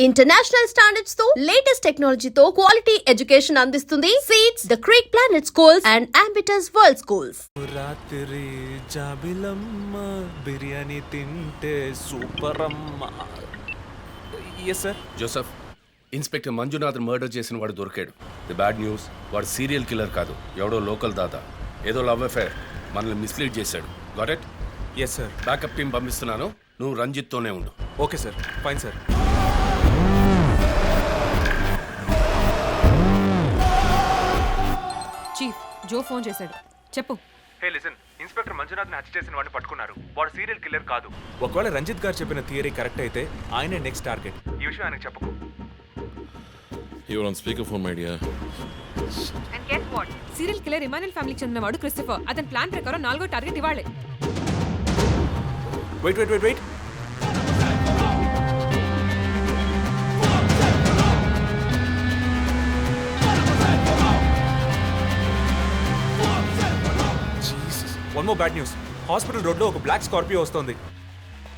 International standards తో latest టెక్నాలజీతో quality education అందిస్తుంది సీట్స్ the Creek Planet schools and Ambitus World schools. రాత్రి జాబిలమ్మ బిర్యానీ తింటే సూపర్ అమ్మ. Yes sir. Joseph, inspector Manjunath murder చేసిన వాడు దొరికాడు. ది బ్యాడ్ న్యూస్, వాడు సీరియల్ కిల్లర్ కాదు, ఎవడో లోకల్ దాత. ఏదో లవ్ అఫేర్ మనల్ని మిస్లీడ్ చేశాడు. Got it? Yes sir. Backup team పంపిస్తున్నాను, నువ్వు రంజిత్తోనే ఉండు. Okay sir, fine sir. Chief, Joe phone చేశాడు, చెప్పు. హే లిసన్, ఇన్స్పెక్టర్ మంజునాథ్ని హత్య చేసిన వాడిని పట్టుకున్నారు. వాడు సీరియల్ కిల్లర్ కాదు. ఒకవేళ రంజిత్ గారు చెప్పిన థియరీ కరెక్ట్ అయితే ఆయనే నెక్స్ట్ టార్గెట్. ఈ విషయం ఆయనకు చెప్పకు. You are on speakerphone, my dear. And guess what? Serial killer Emmanuel ఫ్యామిలీకి చెందినవాడు క్రిస్టఫర్. అతని ప్లాన్ ప్రకారం 4వ టార్గెట్ ఇవాళే. Wait. One more bad news. Hospital రోడ్లో ఒక బ్లాక్ స్కార్పియో వస్తుంది.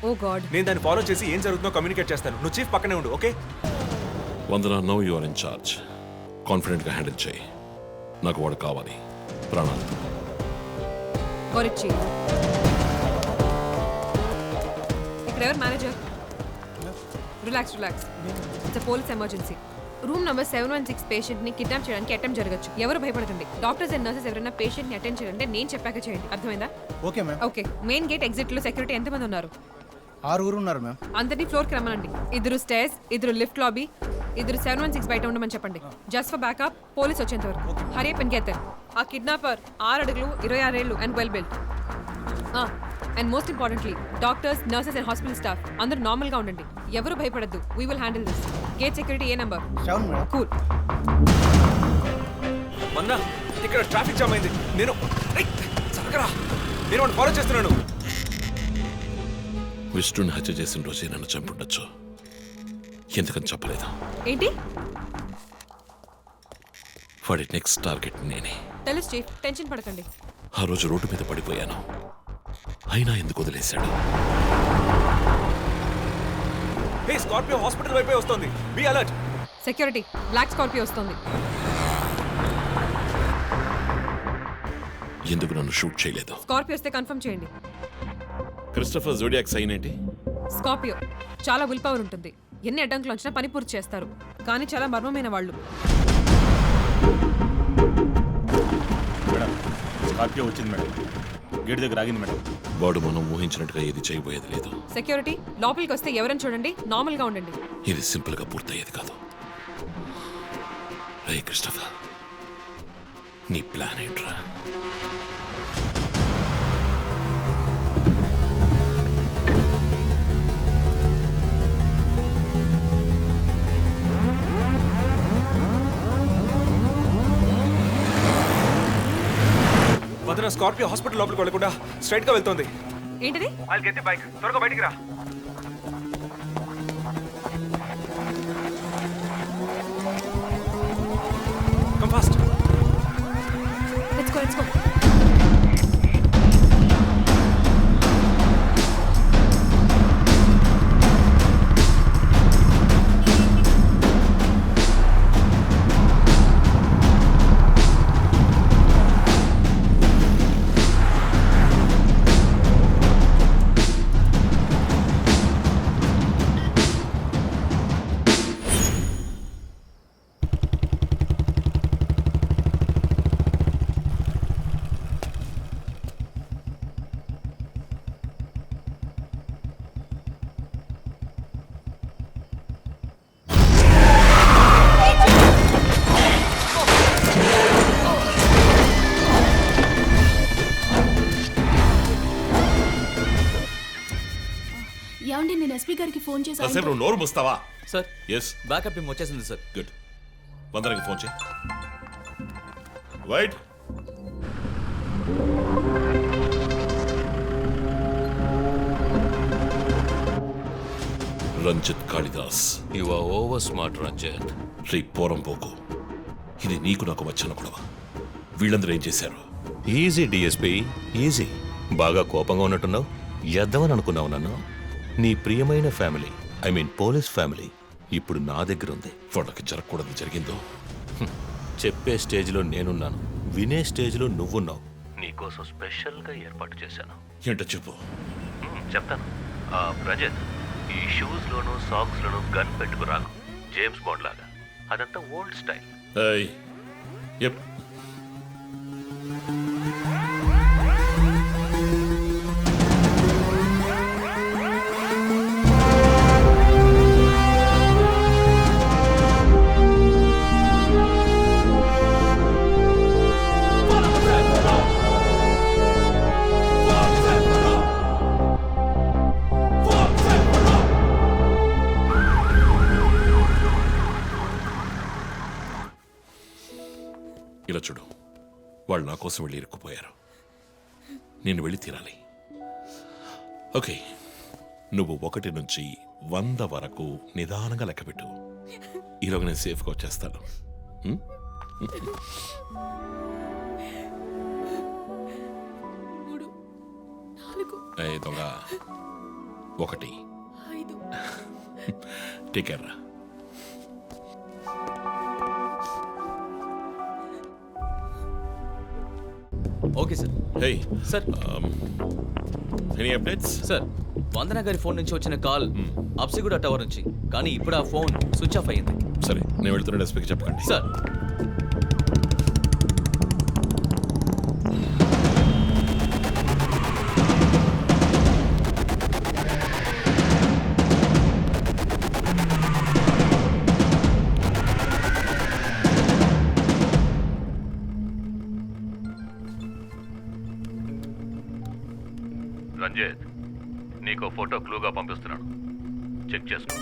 Oh god. నేను దాన్ని ఫాలో చేసి ఏం జరుగుతుందో కమ్యూనికేట్ చేస్తాను. నువ్వు చీఫ్ పక్కనే ఉండు, okay? Vandana, now you are in charge. కాన్ఫిడెంట్గా హ్యాండిల్ చేయి. నాకు వాడు కావాలి, ప్రాణాలు. Correct chief. ఇక్కడ ఎవరు manager? Relax. It's police emergency. Room number 716 patient ని కిడ్నాప్ చేయడానికి అటెంప్ట్ జరగచ్చు. ఎవరు భయపడకండి. డాక్టర్స్ అండ్ నర్సెస్ ఎవరైనా పేషెంట్ ని అటెండ్ చేయాలంటే నేను చెప్పాక చేయండి. అర్థమైందా? Okay ma'am. Okay. Main gate exit లో సెక్యూరిటీ ఎంతమంది ఉన్నారు? 6 ఉన్నారు మ్యామ్. అందరినీ ఫ్లోర్కి రమ్మనండి. 2 స్టేర్స్, 2 లిఫ్ట్ లాబీ, 2 716 బయట ఉండమని చెప్పండి. జస్ట్ ఫర్ బ్యాకప్, పోలీస్ వచ్చేంత వరకు. Hurry up and get them. ఆ కిడ్నాపర్ 6 అడుగులు 26 ఏళ్ళు and well built. And most importantly doctors, nurses and hospital staff అందరూ నార్మల్ గా ఉండండి. ఎవరు భయపడద్దు. We will handle this. Gate security A number? 7 madam. Cool. మొన్న ఇక్కడ ట్రాఫిక్ జామ్ అయింది. నేను వాడిని ఫాలో చేస్తున్నాను. విష్ణుని హత్య చేసిన రోజే నన్ను చంపుండొచ్చు. ఎందుకని చెప్పలేదు? ఏంటి? వాడి నెక్స్ట్ టార్గెట్ నేనే. తెలుసు చీఫ్, టెన్షన్ పడకండి. ఆ రోజు రోడ్డు మీద పడిపోయాను, అయినా ఎందుకు వదిలేశాడు? హే, స్కార్పియో హాస్పిటల్ వైపే వస్తుంది. Be alert. Security, black Scorpio వస్తుంది. ఎందుకు నన్ను షూట్ చేయలేదు? స్కార్పియో వస్తే కన్ఫర్మ్ చేయండి. క్రిస్టఫర్ జోడియాక్ సైన్ ఏంటి? స్కార్పియో చాలా విల్ పవర్ ఉంటుంది. ఎన్ని అడ్డంకులు వచ్చినా పని పూర్తి చేస్తారు. కానీ చాలా మర్మమైన వాళ్ళు. మేడం, స్కార్పియో వచ్చింది మేడం. గేట్ దగ్గర ఆగింది మేడం. వాడు మనం ఊహించినట్టుగా ఏది చేయబోయేది లేదు. సెక్యూరిటీ, లోపలికి వస్తే ఎవరని చూడండి. నార్మల్ గా ఉండండి. ఇది సింపుల్ గా పూర్తయ్యేది కాదు. రే క్రిస్టఫర్, నీ ప్లాన్ ఏంట్రా? వదన స్కార్పియో హాస్పిటల్ లోపలికి వెళ్ళకుండా స్ట్రైట్ గా వెళ్తుంది. ఏంటిది? వాళ్ళు గెత్తి బైక్ త్వరగా బయటికి రా. Come fast. Let's go. ఏమండి, నేను ఎస్పీ గారికి ఫోన్ చేశాను. కాసేపు నువ్వు నోరు మూస్తావా? సార్, ఎస్, బ్యాకప్ టీం వచ్చేసింది సార్. గుడ్. వందనకి ఫోన్ చేయి. Wait, Ranjith Kalidas. You are over smart Ranjith. రీ పోరంపోకు, ఇది నీకు నాకు వచ్చిన గొడవ. వీళ్ళందరూ ఏం చేశారు? Easy DSP, easy. బాగా కోపంగా ఉన్నట్టున్నావు. ఎద్దవని అనుకున్నావు నన్ను. నీ ప్రియమైన family, I mean police family ఇప్పుడు నా దగ్గర ఉంది. వాళ్ళకి జరగకూడదు జరిగిందో. చెప్పే స్టేజ్లో నేనున్నాను, వినే స్టేజ్లో నువ్వున్నావు. నీకోసం స్పెషల్గా ఏర్పాటు చేశాను. ఏంటో చెప్పు. చెప్తాను. రజత్, ఈ షూస్లోను సాక్స్లోను గన్ పెట్టుకు రాకు, జేమ్స్ బాండ్ లాగా. అదంతా ఓల్డ్ స్టైల్. ఏయ్, ఎప్. ఇలా చూడు, వాళ్ళు నా కోసం వెళ్ళి ఇరుక్కుపోయారు. నేను వెళ్ళి తీరాలి. ఓకే, నువ్వు 1 నుంచి 100 వరకు నిదానంగా లెక్కపెట్టు. ఈలోగా నేను సేఫ్గా వచ్చేస్తాను. దొంగ 1 టేక్ కేర్ రా. Okay sir. Hey sir. Any updates? Sir, Vandana గారి ఫోన్ నుంచి వచ్చిన కాల్ అప్సిగూడ టవర్ నుంచి, కానీ ఇప్పుడు ఆ ఫోన్ స్విచ్ ఆఫ్ అయ్యింది. సరే, నేను వెళ్తున్న ఎస్పీకి చెప్పకండి. సార్. రంజిత్, నీకు ఫోటో క్లూగా పంపిస్తున్నాను, చెక్ చేసుకో.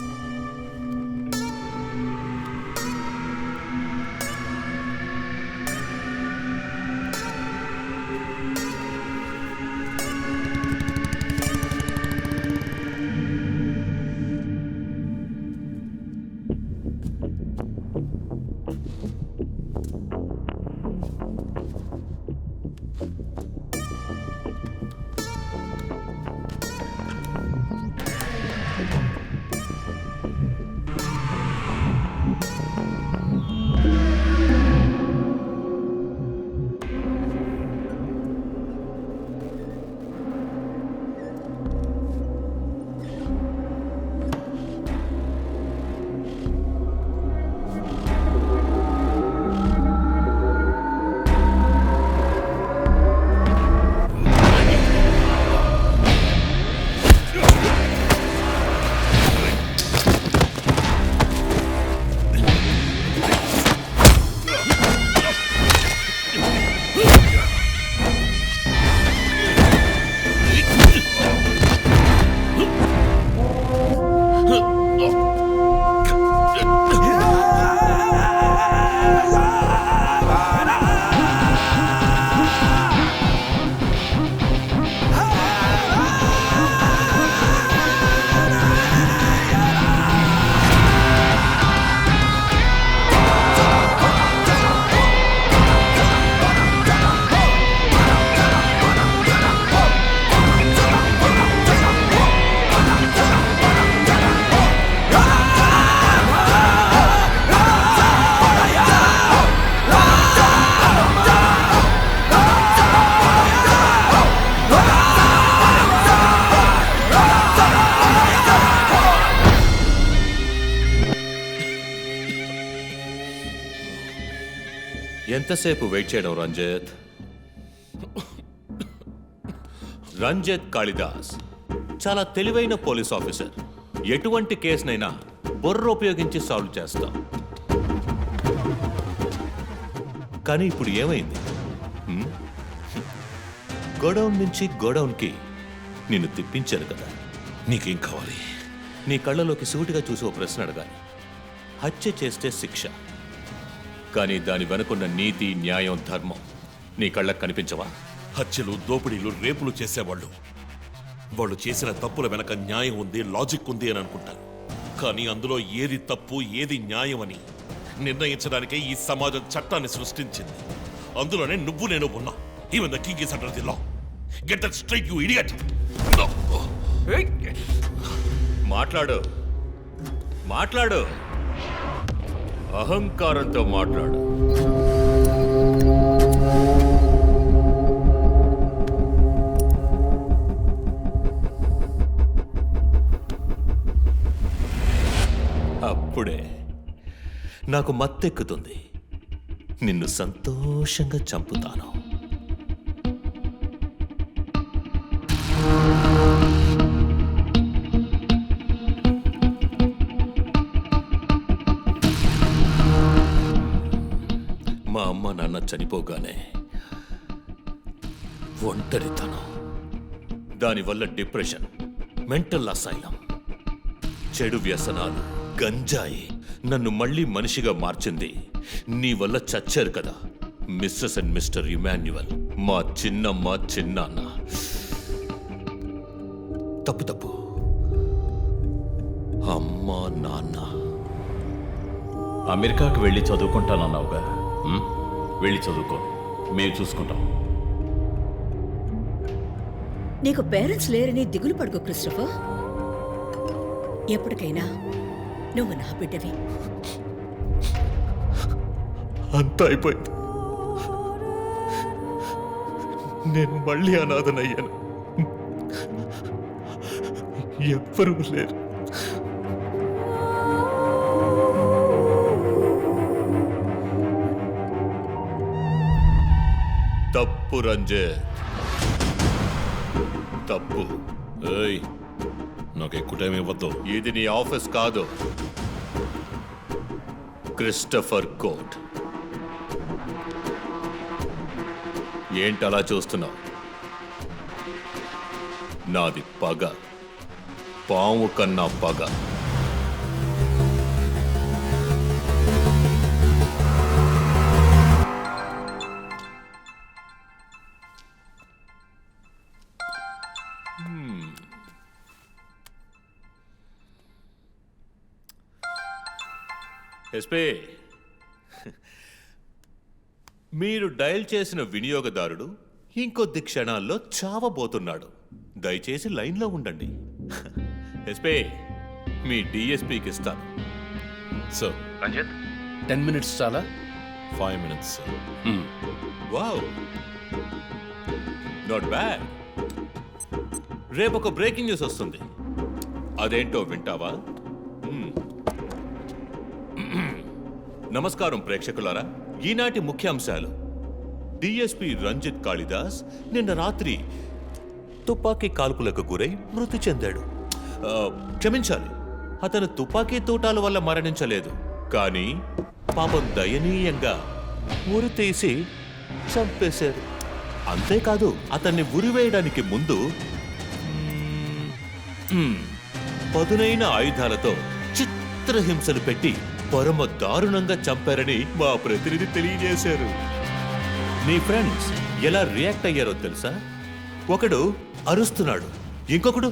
ఎంతసేపు వెయిట్ చేయడం రంజిత్? రంజిత్ కాళిదాస్ చాలా తెలివైన పోలీస్ ఆఫీసర్. ఎటువంటి కేసునైనా బుర్ర ఉపయోగించి సాల్వ్ చేస్తాం. కానీ ఇప్పుడు ఏమైంది? గోడౌన్ నుంచి గోడౌన్కి నిన్ను తిప్పించారు కదా. నీకేం కావాలి? నీ కళ్ళలోకి సూటిగా చూసి ఓ ప్రశ్న అడగాలి. హత్య చేస్తే శిక్ష, కానీ దాని వెనుకున్న నీతి, న్యాయం, ధర్మం నీ కళ్ళకు కనిపించవా? హత్యలు, దోపిడీలు, రేపులు చేసేవాళ్ళు వాళ్ళు చేసిన తప్పుల వెనక న్యాయం ఉంది, లాజిక్ ఉంది అని అనుకుంటారు. కానీ అందులో ఏది తప్పు, ఏది న్యాయం అని నిర్ణయించడానికే ఈ సమాజం చట్టాన్ని సృష్టించింది. అందులోనే నువ్వు నేను ఉన్నా. Even the king is under the law. Get that straight, you idiot. మాట్లాడు. మాట్లాడు, అహంకారంతో మాట్లాడు. అప్పుడే నాకు మత్తెక్కుతుంది. నిన్ను సంతోషంగా చంపుతాను. మా అమ్మ నాన్న చనిపోగానే ఒంటరితనం, దానివల్ల డిప్రెషన్, మెంటల్ అసైలం, చెడు వ్యసనాలు, గంజాయి నన్ను మళ్ళీ మనిషిగా మార్చింది. నీ వల్ల చచ్చారు కదా మిస్సెస్ అండ్ మిస్టర్ ఇమాన్యువల్, మా చిన్నమ్మ చిన్నాన్న. తప్పు అమ్మా నాన్న. అమెరికాకు వెళ్ళి చదువుకుంటానన్నావుగా, వెళ్ళి చదువుకో, మేము చూసుకుంటాం. నీకు పేరెంట్స్ లేరని దిగులు పడుకో క్రిస్టఫర్. ఎప్పటికైనా నువ్వు నా బిడ్డవి. అంతా అయిపోయింది. నేను మళ్ళీ అనాథనయ్యాను. ఎవ్వరూ లేరు. తప్పు రంజిత్, తప్పు. ఏయ్, నాకు ఎక్కువ టైం ఇవ్వద్దు. ఇది నీ ఆఫీస్ కాదు, క్రిస్టఫర్ కోర్ట్. ఏంటలా చూస్తున్నావు? నాది పగ, పాము కన్నా పగ. ఎస్పీ, మీరు డయల్ చేసిన వినియోగదారుడు ఇంకొద్ది క్షణాల్లో చావబోతున్నాడు. దయచేసి లైన్లో ఉండండి. ఎస్పీ, మీ డిఎస్పీకి ఇస్తాను. సార్, రంజిత్ 10 minutes చాలా? 5 minutes, sir. Wow, not bad. రేపు ఒక బ్రేకింగ్ న్యూస్ వస్తుంది. అదేంటో వింటావా? నమస్కారం ప్రేక్షకులారా. ఈనాటి ముఖ్యాంశాలు: డిఎస్పీ రంజిత్ కాళిదాస్ నిన్న రాత్రి తుపాకీ కాల్పులకు గురై మృతి చెందాడు. క్షమించాలి, అతను తుపాకీ తూటాల వల్ల మరణించలేదు, కానీ పాపం దయనీయంగా ఉరి తీసి చంపేశారు. అంతేకాదు, అతన్ని ఉరివేయడానికి ముందు పదునైన ఆయుధాలతో చిత్రహింసలు పెట్టి పరమ దారుణంగా చంపారని మా ప్రతినిధి తెలియజేశారు. నీ ఫ్రెండ్స్ ఎలా రియాక్ట్ అయ్యారో తెలుసా? ఒకడు అరుస్తున్నాడు, ఇంకొకడు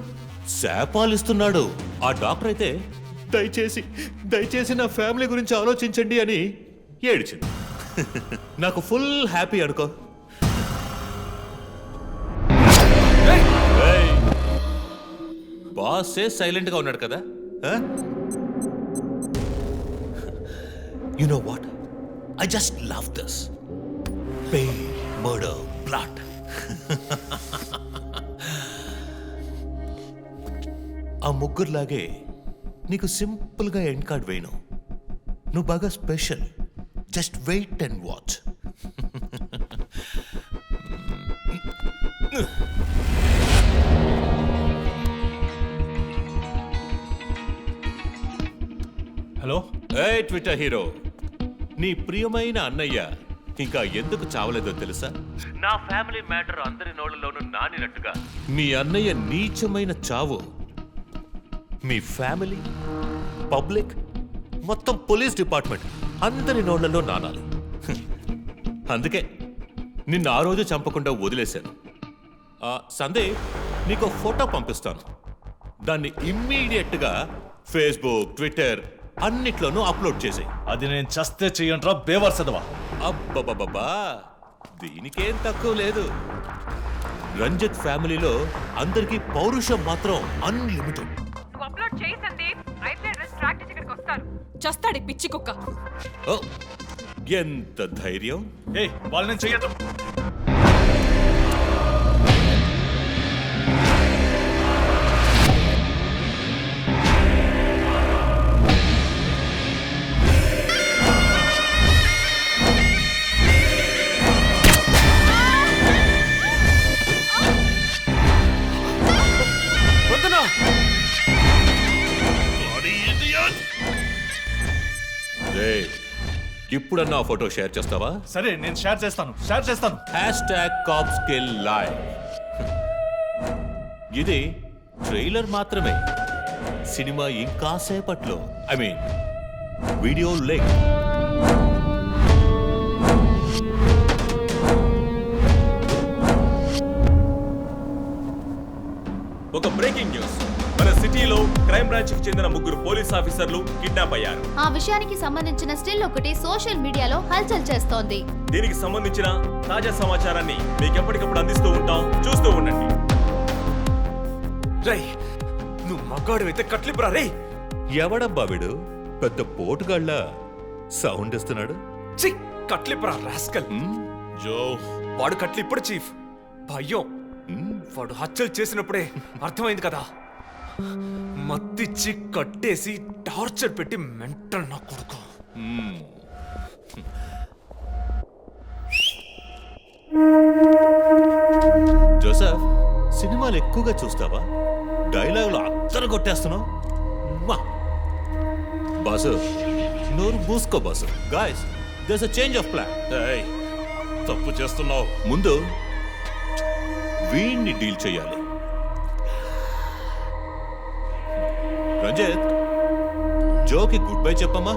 శాపాలిస్తున్నాడు. ఆ డాక్టర్ అయితే దయచేసి నా ఫ్యామిలీ గురించి ఆలోచించండి అని ఏడ్చింది. నాకు ఫుల్ హ్యాపీ అనుకో. బాసే సైలెంట్ గా ఉన్నాడు కదా. You know what? I just love this. Pain, murder, blood. ఆ ముగ్గురులాగే నీకు సింపుల్గా ఎండ్ కార్డ్ వేయను. నువ్వు బాగా special. Just wait and watch. Hello, ఏ ట్విట్టర్ హీరో, నీ ప్రియమైన అన్నయ్య ఇంకా ఎందుకు చావలేదో తెలుసా? నా ఫ్యామిలీ మ్యాటర్ అందరి నోళ్లలోనూ నానినట్టుగా మీ అన్నయ్య నీచమైన చావు మీ ఫ్యామిలీ, పబ్లిక్, మొత్తం పోలీస్ డిపార్ట్మెంట్ అందరి నోళ్లలో నానాలి. అందుకే నిన్ను ఆ రోజు చంపకుండా వదిలేశాను. సందేహ్, నీకు ఫోటో పంపిస్తాను. దాన్ని ఇమ్మీడియట్గా ఫేస్బుక్, ట్విట్టర్ అన్నిట్లోనూ అప్లోడ్ చేసాయి. అది నేను చస్తే చెయ్యంట్రా బేవర్సదవా. అబ్బబ్బబ్బా, దీనికేం తక్కువ లేదు. రంజిత్ ఫ్యామిలీలో అందరికీ పౌరుషం మాత్రం అన్లిమిటెడ్. నువ్వు అప్లోడ్ చేయి సందీప్. అయితే స్ట్రాటజీ ఇక్కడికి చస్తాడి పిచ్చి కుక్క. ఓ, ఎంత ధైర్యం! ఏ వాళ్ళని చెయ్యదు. ఇప్పుడన్నా ఫోటో షేర్ చేస్తావా? సరే నేను షేర్ చేస్తాను. #CopsKillLive. ఇది ట్రైలర్ మాత్రమే. సినిమా ఇంకా సేపట్లో, ఐ మీన్ వీడియో లింక్. ఒక బ్రేకింగ్ న్యూస్. మన సిటీలో క్రైమ్ బ్రాంచ్ కి చెందిన 3 పోలీస్ ఆఫీసర్లు కిడ్నాప్ అయ్యారు. ఆ విషయానికి సంబంధించిన స్టిల్ ఒకటి సోషల్ మీడియాలో హల్చల్ చేస్తోంది. దీనికి సంబంధించిన తాజా సమాచారాన్ని మీకు ఎప్పటికప్పుడు అందిస్తూ ఉంటాం, చూస్తూ ఉండండి. రై, నువ్వు మగాడు అయితే కట్లిపురా రే. ఎవడబ్బా వీడు? పెద్ద పోటుగాళ్ళ సౌండ్ ఇస్తున్నాడు. చి, కట్లిపురా రాస్కల్. జో, వాడు కట్లిప్పుడు చీఫ్. భయం. వాడు హత్యలు చేసినప్పుడే అర్థమైంది కదా. మత్తిచ్చి కట్టేసి టార్చర్ పెట్టి మెంటల్ నా కొడుకు. జోసెఫ్, సినిమాలు ఎక్కువగా చూస్తావా? డైలాగులు అత్తరు కొట్టేస్తున్నావు. బాసు, నోరు మూసుకో boss. Guys, there's a change of plan. ఏయ్, తప్పు చేస్తున్నావు. ముందు వీణ్ణి డీల్ చేయాలి. రంజిత్, జోకి గుడ్ బై చెప్పమ్మా.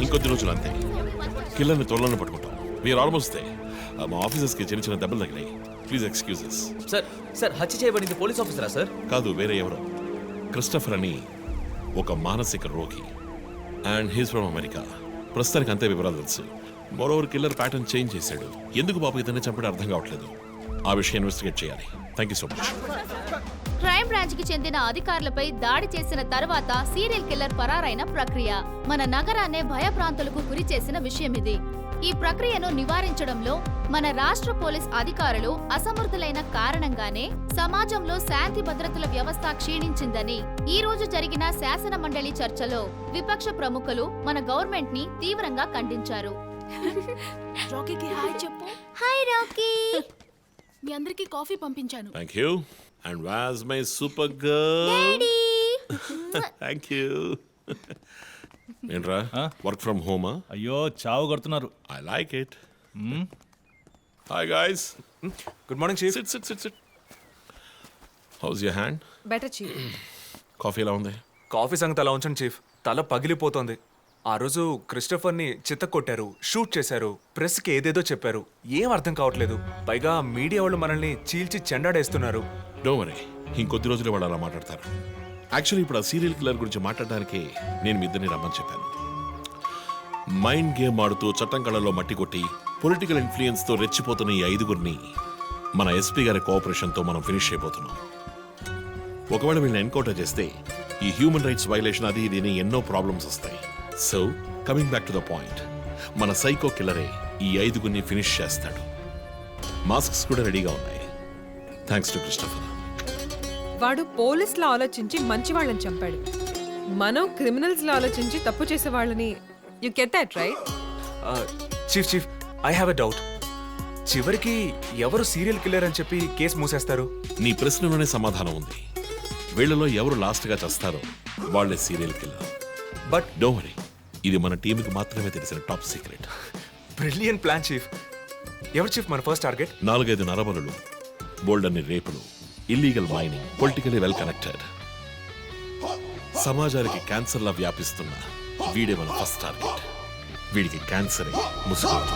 ఇంకొద్ది రోజులు అంతే కిల్లర్ని త్వరలోనే పట్టుకుంటాం వీఆర్ ఆల్మోస్ట్ దే మా ఆఫీసర్స్కి చిన్న చిన్న దెబ్బలు తగిలాయి ప్లీజ్ ఎక్స్క్యూజెస్. సార్ సార్ హత్య చేయబడింది పోలీస్ ఆఫీసరా సార్? కాదు, వేరే ఎవరో. క్రిస్టఫర్ అని ఒక మానసిక రోగి అండ్ హీస్ ఫ్రమ్ అమెరికా. ప్రస్తుతానికి అంతే వివరాలు తెలుసు. మరోవర్ కిల్లర్ ప్యాటర్న్ చేంజ్ చేశాడు. ఎందుకు బాబు ఇతన్ని చంపడం అర్థం కావట్లేదు. ఆ విషయం ఇన్వెస్టిగేట్ చేయాలి. Thank you so much. Crime branch కి చెందిన అధికారులపై దాడి చేసిన తర్వాత సీరియల్ కిల్లర్ పరారైన ప్రక్రియ మన నగరాన్నే భయభ్రాంతులకు గురి చేసిన విషయం ఇది. ఈ ప్రక్రియను నివారించడంలో మన రాష్ట్ర పోలీస్ అధికారులు అసమర్థులైన కారణంగానే సమాజంలో శాంతి భద్రతల వ్యవస్థ క్షీణించిందని ఈ రోజు జరిగిన శాసన మండలి చర్చలో విపక్ష ప్రముఖులు మన గవర్నమెంట్ ని తీవ్రంగా ఖండించారు. రాకీకి హాయ్ చెప్పు. Hi Rocky. మీ అందరికి కాఫీ పంపించాను. Thank you. And was my super girl. Thank you. ఏంట్రా వర్క్ ఫ్రమ్ హోమా? అయ్యో చావు కొడుతున్నారు. I like it. Hi guys. Good morning chief. Sit sit sit sit. How's your hand? Better chief. Coffee ఎలా ఉంది? కాఫీ సంగతి అలా ఉంచండి చీఫ్. తల పగిలిపోతోంది. ఆ రోజు క్రిస్టఫర్ని చిత్తకొట్టారు, షూట్ చేశారు, ప్రెస్కి ఏదేదో చెప్పారు. ఏం అర్థం కావట్లేదు. పైగా మీడియా వాళ్ళు మనల్ని చీల్చి చెండాడేస్తున్నారు. డోంట్ వరీ, ఇంకొద్ది రోజులు వాళ్ళు అలా మాట్లాడతారు. యాక్చువల్లీ ఇప్పుడు ఆ సీరియల్ కిల్లర్ గురించి మాట్లాడడానికి నేను మీ ఇద్దరిని రమ్మని చెప్పాను. మైండ్ గేమ్ ఆడుతూ చట్టం కళ్ళలో మట్టి కొట్టి పొలిటికల్ ఇన్ఫ్లుయెన్స్తో రెచ్చిపోతున్న ఈ 5గురిని మన ఎస్పీ గారి కోఆపరేషన్తో మనం ఫినిష్ అయిపోతున్నాం. ఒకవేళ వీళ్ళని ఎన్కౌంటర్ చేస్తే ఈ హ్యూమన్ రైట్స్ వైలేషన్ అది ఇది ఎన్నో ప్రాబ్లమ్స్ వస్తాయి. So coming back to the point, మన సైకో కిల్లరే ఈ 5గురిని ఫినిష్ చేస్తాడు. మాస్క్స్ కూడా రెడీగా ఉన్నాయి. Thanks to Christopher. వాడు పోలీసులా ఆలోచించి మంచి వాళ్ళని చంపాడు. మనం క్రిమినల్స్ లా ఆలోచించి తప్పు చేసే వాళ్ళని. You get that right? Chief I have a doubt. చివరికి ఎవరు సీరియల్ కిల్లర్ అని చెప్పి కేసు మూసేస్తారు? నీ ప్రశ్నలోనే సమాధానం ఉంది. వీళ్ళలో ఎవరు లాస్ట్ గా చేస్తారో వాళ్ళే serial killer. But don't worry, ఇది మన టీంకి మాత్రమే తెలిసిన top secret. Brilliant plan chief. ఎవరు చీఫ్ మన ఫస్ట్ టార్గెట్? 4-5 నరబలులు, బోల్డన్ని రేపులు, illegal mining, politically well connected, సమాజానికి క్యాన్సర్లా వ్యాపిస్తున్న వీడే మన ఫస్ట్ టార్గెట్. వీడికి క్యాన్సరే ముసుగుతుంది.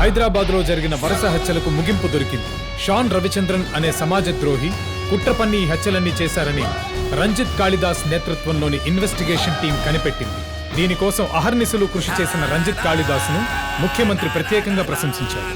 హైదరాబాద్ లో జరిగిన వరుస హత్యలకు ముగింపు దొరికింది. షాన్ రవిచంద్రన్ అనే సమాజ ద్రోహి కుట్ర పన్ని ఈ హత్యలన్నీ చేశారని రంజిత్ కాళిదాస్ నేతృత్వంలోని ఇన్వెస్టిగేషన్ టీం కనిపెట్టింది. దీనికోసం అహర్నిశలు కృషి చేసిన రంజిత్ కాళిదాస్ను ముఖ్యమంత్రి ప్రత్యేకంగా ప్రశంసించారు.